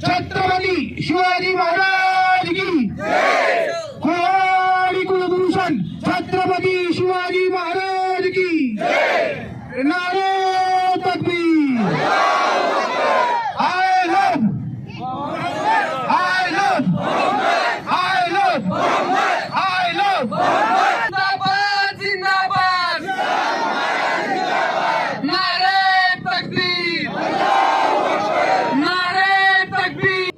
छत्रपती शिवाजी महाराज की कोणी कुलभूषण छत्रपती शिवाजी महाराज की नारे तकबीर। I love जिंदाबाद जिंदाबाद नारे तकबीर नारे तकबीर।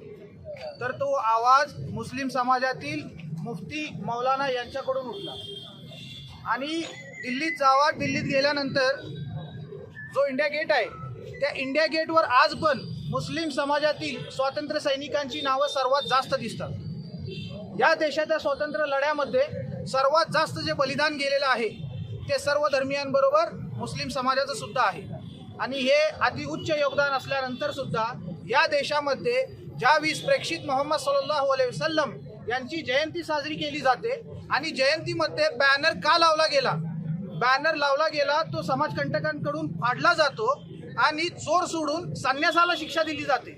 तर तो आवाज मुस्लिम समाजातील मुफ्ती मौलाना यांच्याकडून उठला आणि दिल्लीत जावा। दिल्लीत गेल्यानंतर जो इंडिया गेट आहे त्या इंडिया गेटवर आज पण मुस्लिम समाजातील स्वातंत्र्य सैनिकांची नावं सर्वात जास्त दिसतात। या देशाच्या स्वातंत्र्य लढ्यामध्ये सर्वात जास्त जे बलिदान गेलेलं आहे ते सर्व धर्मियांबरोबर मुस्लिम समाजाचं सुद्धा आहे आणि हे अतिउच्च योगदान असल्यानंतर सुद्धा या देशामध्ये ज्यावेळेस प्रेक्षित मोहम्मद सल्लल्लाहु अलैहि वसल्लम यांची जयंती साजरी केली जाते आणि जयंतीमध्ये बॅनर का लावला गेला, बॅनर लावला गेला तो समाजकंटकांकडून फाडला जातो आणि चोर सोडून संन्यासाला शिक्षा दिली जाते।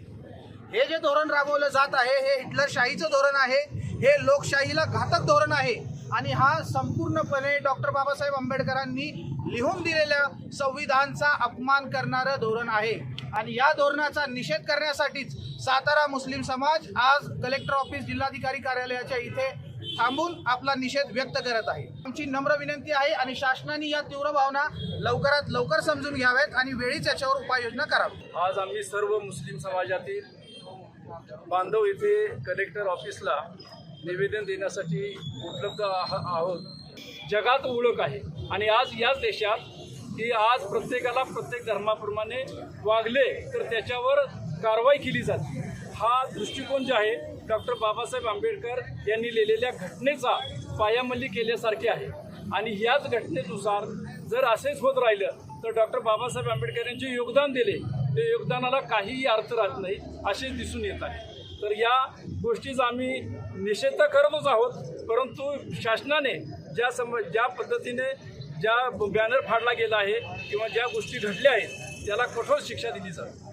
हे जे धोरण राबवलं जात आहे हे हिटलरशाहीचं धोरण आहे, हे लोकशाहीला घातक धोरण आहे आणि हा संपूर्णपणे डॉक्टर बाबासाहेब आंबेडकरांनी लिहून दिलेल्या संविधानाचा अपमान करणारं धोरण आहे आणि या धोरणाचा निषेध करण्यासाठीच सातारा मुस्लिम समाज आज कलेक्टर ऑफिस जिल्हाधिकारी कार्यालयाच्या इथे थांबून आपला निषेध व्यक्त करत आहे। आमची नम्र विनंती आहे आणि शासनाने या तीव्र भावना लवकरात लवकर समजून घ्याव्यात आणि वेळीच याच्यावर उपाययोजना करावी। आज आम्ही सर्व मुस्लिम समाजातील बांधव येथे कलेक्टर ऑफिसला निवेदन देण्यासाठी उपलब्ध आहोत। जगात ओळख आहे आणि आज याच देशात की आज प्रत्येकाला प्रत्येक धर्माप्रमाणे वागले तर त्याच्यावर कारवाई केली जाते। हा दृष्टिकोन जे आहे डॉक्टर बाबासाहेब आंबेडकर यांनी लिहिलेल्या घटनेचा पायामल्ली केल्यासारखे आहे आणि याच घटनेनुसार जर असेच होत राहिलं तर डॉक्टर बाबासाहेब आंबेडकर यांचे योगदान दिले ते योगदानाला काहीही अर्थ राहत नाही असे दिसून येत आहे। तर या गोष्टीचा आम्ही निषेध तर करतच आहोत, परंतु शासनाने ज्या पद्धतीने ज्या बॅनर फाडला गेला आहे किंवा ज्या गोष्टी घडल्या आहेत त्याला कठोर शिक्षा दिली जाते।